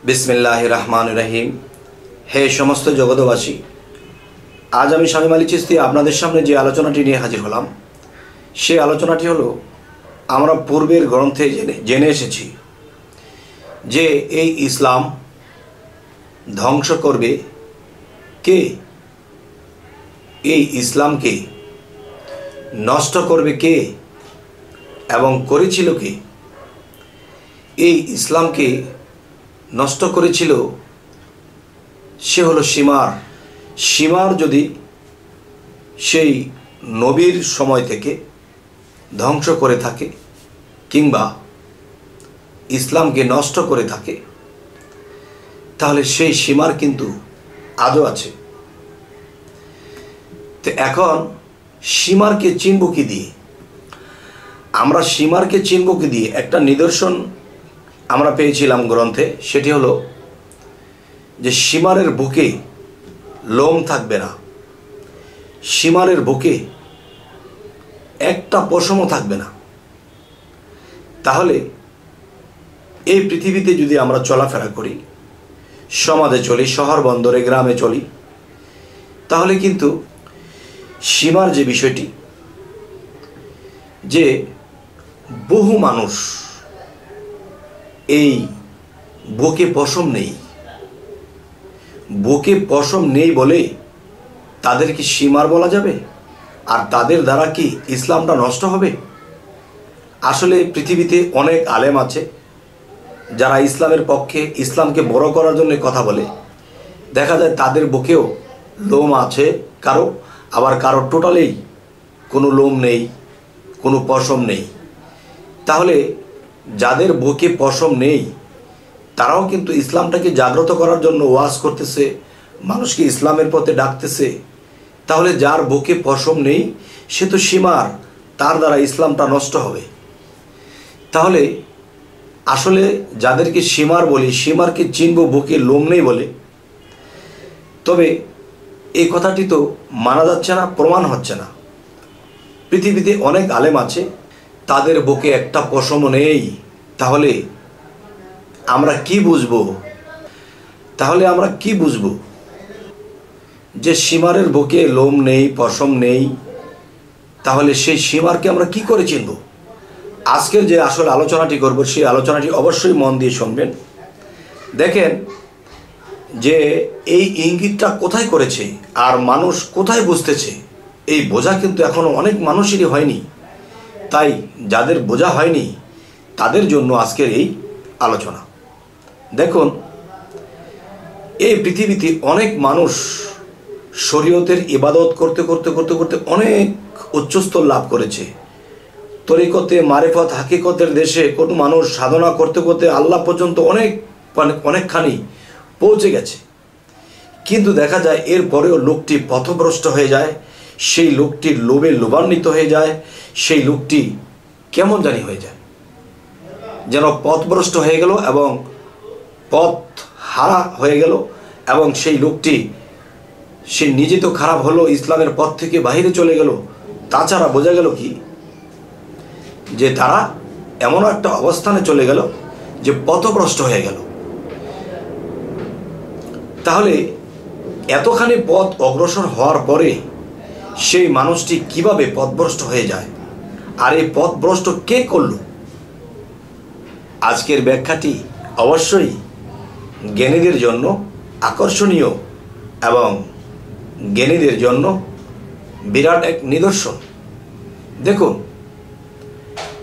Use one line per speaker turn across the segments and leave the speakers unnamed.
बिस्मिल्लाहिर रहमानिर रहीम। हे समस्त जगतबासी, आज आमी शामीम आली चिश्ती आपनादेर सामने जे आलोचनाटी निये हाजिर हलाम सेई आलोचनाटी हलो आमरा पूर्वेर ग्रंथे जेने एसेछि जे एई इस्लाम ध्वंस करबे के, एई इस्लामके नष्ट करबे के एबं करेछिलो के। एई इस्लामके नष्ट करेछिलो से हलो सीमार यदि सेई नबीर समय थेके ध्वंस करे थाके किंबा इस्लाम के नष्ट करे थाके ताहले सेई सीमार किन्तु आजो आछे। तो एखन सीमार के चिनब कि दिये? आमरा सीमार के चिनब कि दिये? एकटा निदर्शन आमरा पेয়েছিলাম ग्रंथे, सेटी हलो जे सीमारेर बुके लोम थाकबे ना, सीमारेर बुके एकटा पशमो थाकबे ना। ताहले এই পৃথিবীতে যদি আমরা চলাফেরা করি, সমাজে চলি, শহর বন্দরে গ্রামে চলি, তাহলে কিন্তু সীমার যে বিষয়টি, যে বহু মানুষ এই বুকে পশম নেই, বুকে পশম নেই বলে তাদের কি সীমার বলা যাবে? আর তাদের দ্বারা কি ইসলামটা নষ্ট হবে? আসলে পৃথিবীতে অনেক আলেম আছে যারা ইসলামের পক্ষে, ইসলামকে বড় করার জন্য কথা বলে। দেখা যায় তাদের বুকেও লোম আছে কারো, আবার কারো টোটালেই কোনো লোম নেই, কোনো পশম নেই। তাহলে যাদের বুকে পশম নেই তারাও কিন্তু ইসলামটাকে জাগ্রত করার জন্য ওয়াজ করতেছে, মানুষকে ইসলামের পথে ডাকতেছে। তাহলে যার বুকে পশম নেই সে তো সীমার, তার দ্বারা ইসলামটা নষ্ট হবে। তাহলে আসলে যাদেরকে সীমার বলি, সীমারকে চিনব বুকে লোম নেই বলে, তবে এই কথাটি তো মানা যাচ্ছে না, প্রমাণ হচ্ছে না। পৃথিবীতে অনেক আলেম আছে তাদের বুকে একটা পশমও নেই। তাহলে আমরা কি বুঝবো? তাহলে আমরা কি বুঝবো যে সীমারের বুকে লোম নেই, পশম নেই? তাহলে সেই সীমারকে আমরা কি করে চিনব? আজকের যে আসল আলোচনাটি করব সেই আলোচনাটি অবশ্যই মন দিয়ে শুনবেন। দেখেন যে এই ইঙ্গিতটা কোথায় করেছে আর মানুষ কোথায় বুঝতেছে, এই বোঝা কিন্তু এখনো অনেক মানুষেরই হয়নি। তাই যাদের বোঝা হয়নি তাদের জন্য আজকের এই আলোচনা। দেখুন, এই পৃথিবীতে অনেক মানুষ শরীয়তের ইবাদত করতে করতে করতে করতে অনেক উচ্চস্তর লাভ করেছে। তরিকতে, মারিফত, হাকিকতের দেশে কোনো মানুষ সাধনা করতে করতে আল্লাহ পর্যন্ত অনেকখানি পৌঁছে গেছে। কিন্তু দেখা যায় এরপরেও লোকটি পথভ্রষ্ট হয়ে যায়, সেই লোকটির লোভে লোভান্বিত হয়ে যায়, সেই লোকটি কেমন জানি হয়ে যায়, যেন পথভ্রষ্ট হয়ে গেল এবং পথ হারা হয়ে গেল। এবং সেই লোকটি সে নিজে তো খারাপ হলো, ইসলামের পথ থেকে বাইরে চলে গেল, তাছাড়া বোঝা গেল কি যে তারা এমন একটা অবস্থানে চলে গেল যে পথভ্রষ্ট হয়ে গেল। তাহলে এতখানি পথ অগ্রসর হওয়ার পরে সেই মানুষটি কিভাবে পথভ্রষ্ট হয়ে যায়, আর এই পথভ্রষ্ট কে করল? আজকের ব্যাখ্যাটি অবশ্যই জ্ঞানীদের জন্য আকর্ষণীয় এবং জ্ঞানীদের জন্য বিরাট এক নিদর্শন। দেখুন,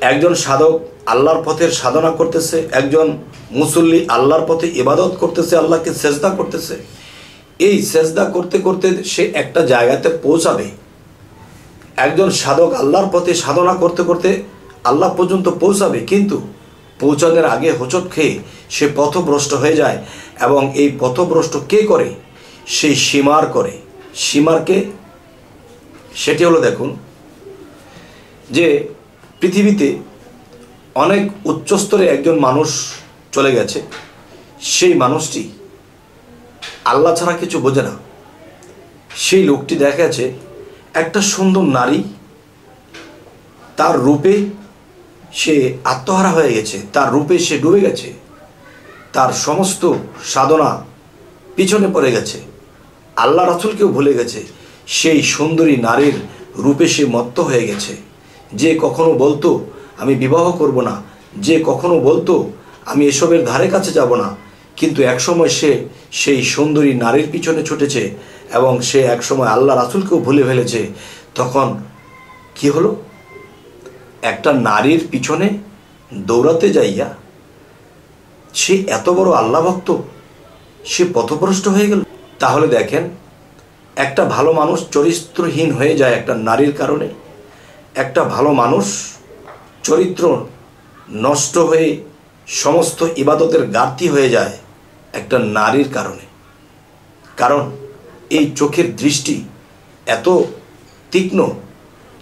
একজন সাধক আল্লাহর পথের সাধনা করতেছে, একজন মুসল্লি আল্লাহর পথে ইবাদত করতেছে, আল্লাহকে সেজদা করতেছে। এই সেজদা করতে করতে সে একটা জায়গাতে পৌঁছাবে। একজন সাধক আল্লাহর পথে সাধনা করতে করতে আল্লাহ পর্যন্ত পৌঁছাবে, কিন্তু পৌঁছানোর আগে হোঁচট খেয়ে সে পথভ্রষ্ট হয়ে যায়। এবং এই পথভ্রষ্ট কে করে? সেই সীমার করে। সীমারকে সেটি হলো, দেখুন যে পৃথিবীতে অনেক উচ্চস্তরে একজন মানুষ চলে গেছে, সেই মানুষটি আল্লাহ ছাড়া কিছু বোঝে না। সেই লোকটি দেখা গেছে একটা সুন্দর নারী, তার রূপে সে আত্মহারা হয়ে গেছে, তার রূপে সে ডুবে গেছে। তার সমস্ত সাধনা পিছনে পড়ে গেছে, আল্লাহ রাসূলকেও ভুলে গেছে, সেই সুন্দরী নারীর রূপে সে মত্ত হয়ে গেছে। যে কখনো বলতো আমি বিবাহ করব না, যে কখনো বলতো আমি এসবের ধারে কাছে যাব না, কিন্তু একসময় সে সেই সুন্দরী নারীর পিছনে ছুটেছে এবং সে একসময় আল্লাহ রাসূলকেও ভুলে ফেলেছে। তখন কি হলো? একটা নারীর পিছনে দৌড়াতে যাইয়া সে এত বড় আল্লাহ ভক্ত, সে পথভ্রষ্ট হয়ে গেল। তাহলে দেখেন, একটা ভালো মানুষ চরিত্রহীন হয়ে যায় একটা নারীর কারণে, একটা ভালো মানুষ চরিত্র নষ্ট হয়ে সমস্ত ইবাদতের ঘাটতি হয়ে যায় একটা নারীর কারণে। কারণ এই চোখের দৃষ্টি এত তীক্ষ্ণ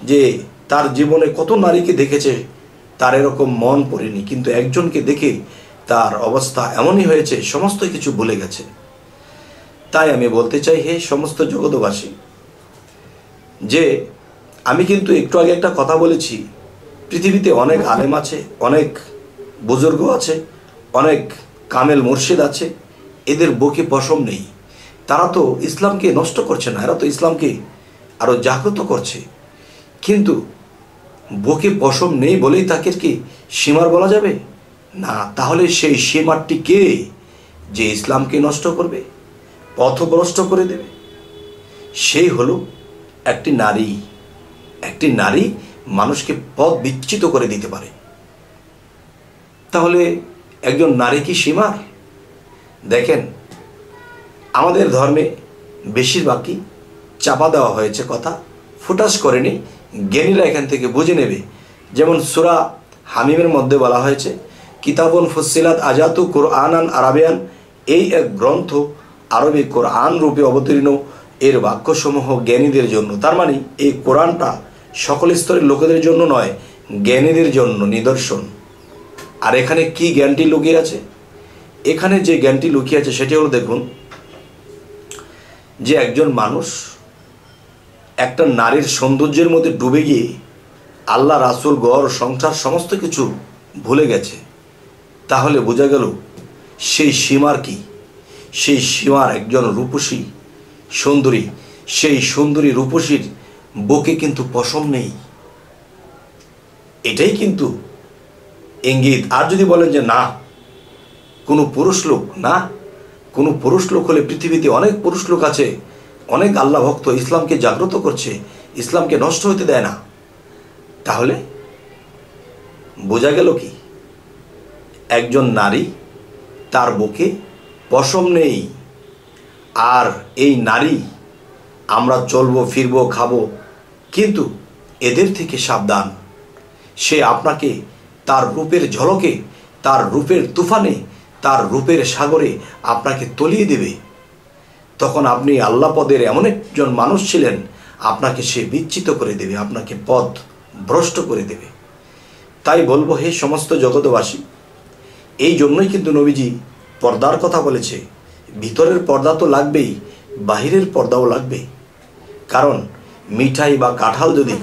যে তার জীবনে কত নারীকে দেখেছে, তার এরকম মন পড়েনি, কিন্তু একজনকে দেখে তার অবস্থা এমনই হয়েছে, সমস্ত কিছু ভুলে গেছে। তাই আমি বলতে চাই, হে সমস্ত জগৎবাসী, যে আমি কিন্তু একটু আগে একটা কথা বলেছি, পৃথিবীতে অনেক আলেম আছে, অনেক বুজুর্গ আছে, অনেক কামেল মুর্শিদ আছে, এদের বুকে পশম নেই। তারা তো ইসলামকে নষ্ট করছে না, এরা তো ইসলামকে আরও জাগ্রত করছে। কিন্তু বুকে পশম নেই বলেই তাকে কি সীমার বলা যাবে না? তাহলে সেই সীমারটি কে যে ইসলামকে নষ্ট করবে, পথভ্রষ্ট করে দেবে? সেই হলো একটি নারী। একটি নারী মানুষকে পথ বিচ্যুত করে দিতে পারে। তাহলে একজন নারী কি সীমার? দেখেন, আমাদের ধর্মে বেশিরভাগই চাপা দেওয়া হয়েছে কথা, ফুটাস করেনি, জ্ঞানীরা এখান থেকে বুঝে নেবে। যেমন সূরা হামিমের মধ্যে বলা হয়েছে, কিতাবুন ফুসসিলাত আজাতু কুরআনান আরাবিয়ান, এই এক গ্রন্থ আরবি কোরআন রূপে অবতীর্ণ, এর বাক্যসমূহ জ্ঞানীদের জন্য। তার মানে এই কোরআনটা সকল স্তরের লোকেদের জন্য নয়, জ্ঞানীদের জন্য নিদর্শন। আর এখানে কি জ্ঞানটি লুকিয়ে আছে? এখানে যে জ্ঞানটি লুকিয়ে আছে সেটি হলো, দেখুন, যে একজন মানুষ একটা নারীর সৌন্দর্যের মধ্যে ডুবে গিয়ে আল্লাহ রাসূল ঘর সংসার সমস্ত কিছু ভুলে গেছে, তাহলে বোঝা গেল সেই সীমার কি? সেই সীমার একজন রূপসী সুন্দরী, সেই সুন্দরী রূপসীর বুকে কিন্তু পশম নেই। এটাই কিন্তু ইঙ্গিত। আর যদি বলেন যে না, কোনো পুরুষ লোক, না, কোনো পুরুষ লোক হলে পৃথিবীতে অনেক পুরুষ লোক আছে, অনেক আল্লাহ ভক্ত, ইসলামকে জাগ্রত করছে, ইসলামকে নষ্ট হতে দেয় না, তাহলে বোঝা গেল কি? একজন নারী, তার বুকে পশম নেই। আর এই নারী, আমরা চলবো, ফিরবো, খাবো, কিন্তু এদের থেকে সাবধান। সে আপনাকে তার রূপের ঝলকে, তার রূপের তুফানে, তার রূপের সাগরে আপনাকে তলিয়ে দেবে। তখন আপনি আল্লাহ পদের এমন একজন মানুষ ছিলেন, আপনাকে সে বিচ্যুত করে দেবে, আপনাকে পথ ভ্রষ্ট করে দেবে। তাই বলবো, হে সমস্ত জগৎবাসী, এই জন্যই কিন্তু নবীজি পর্দার কথা বলেছে। ভিতরের পর্দা তো লাগবেই, বাহিরের পর্দাও লাগবে। কারণ মিঠাই বা কাঁঠাল যদি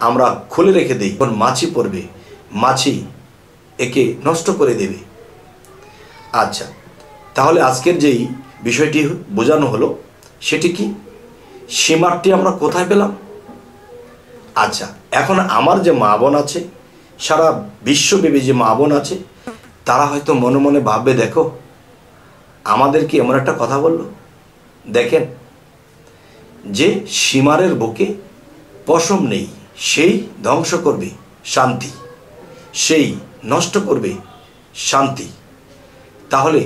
আমরা খুলে রেখে দিই, তখন মাছি পড়বে, মাছি একে নষ্ট করে দেবে। আচ্ছা, তাহলে আজকের যেই বিষয়টি বোঝানো হলো সেটি কি? সীমারটি আমরা কোথায় পেলাম? আচ্ছা, এখন আমার যে মা বোন আছে, সারা বিশ্বব্যাপী যে মা বোন আছে, তারা হয়তো মনে মনে ভাববে, দেখো আমাদেরকে এমন একটা কথা বলল। দেখেন, যে সীমারের বুকে পশম নেই, সেই ধ্বংস করবে শান্তি, সেই নষ্ট করবে শান্তি। তাহলে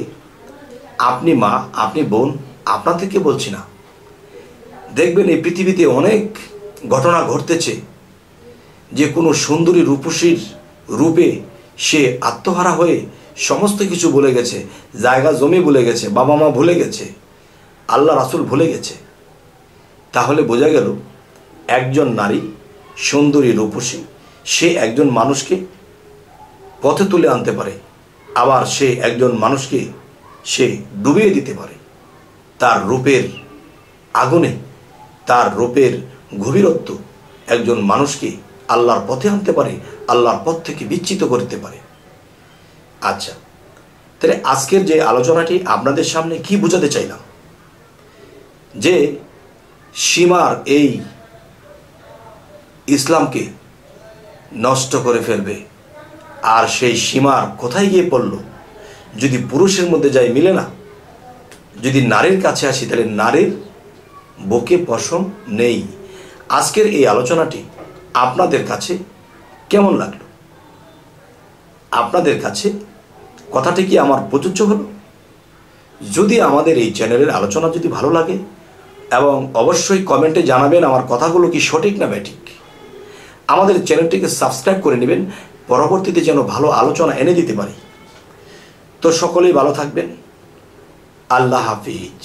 আপনি মা, আপনি বোন, আপনাদেরকে বলছি না, দেখবেন এই পৃথিবীতে অনেক ঘটনা ঘটতেছে যে কোনো সুন্দরী রূপসীর রূপে সে আত্মহারা হয়ে সমস্ত কিছু ভুলে গেছে, জায়গা জমি ভুলে গেছে, বাবা মা ভুলে গেছে, আল্লাহ রাসূল ভুলে গেছে। তাহলে বোঝা গেল একজন নারী সুন্দরী রূপসী, সে একজন মানুষকে পথে তুলে আনতে পারে, আবার সে একজন মানুষকে সে ডুবিয়ে দিতে পারে। তার রূপের আগুনে, তার রূপের গভীরত্ব একজন মানুষকে আল্লাহর পথে আনতে পারে, আল্লাহর পথ থেকে বিচ্যুত করতে পারে। আচ্ছা, তাহলে আজকের যে আলোচনাটি আপনাদের সামনে কি বোঝাতে চাইলাম, যে সীমার এই ইসলামকে নষ্ট করে ফেলবে। আর সেই সীমার কোথায় গিয়ে পড়ল? যদি পুরুষের মধ্যে যাই মিলে না, যদি নারীর কাছে আসি তাহলে নারীর বুকে পশম নেই। আজকের এই আলোচনাটি আপনাদের কাছে কেমন লাগলো? আপনাদের কাছে কথাটি কি আমার প্রযোজ্য হলো? যদি আমাদের এই চ্যানেলের আলোচনা যদি ভালো লাগে, এবং অবশ্যই কমেন্টে জানাবেন আমার কথাগুলো কি সঠিক না ব্যাঠিক। আমাদের চ্যানেলটিকে সাবস্ক্রাইব করে নেবেন, পরবর্তীতে যেন ভালো আলোচনা এনে দিতে পারি। তো সকলেই ভালো থাকবেন। আল্লাহ হাফিজ।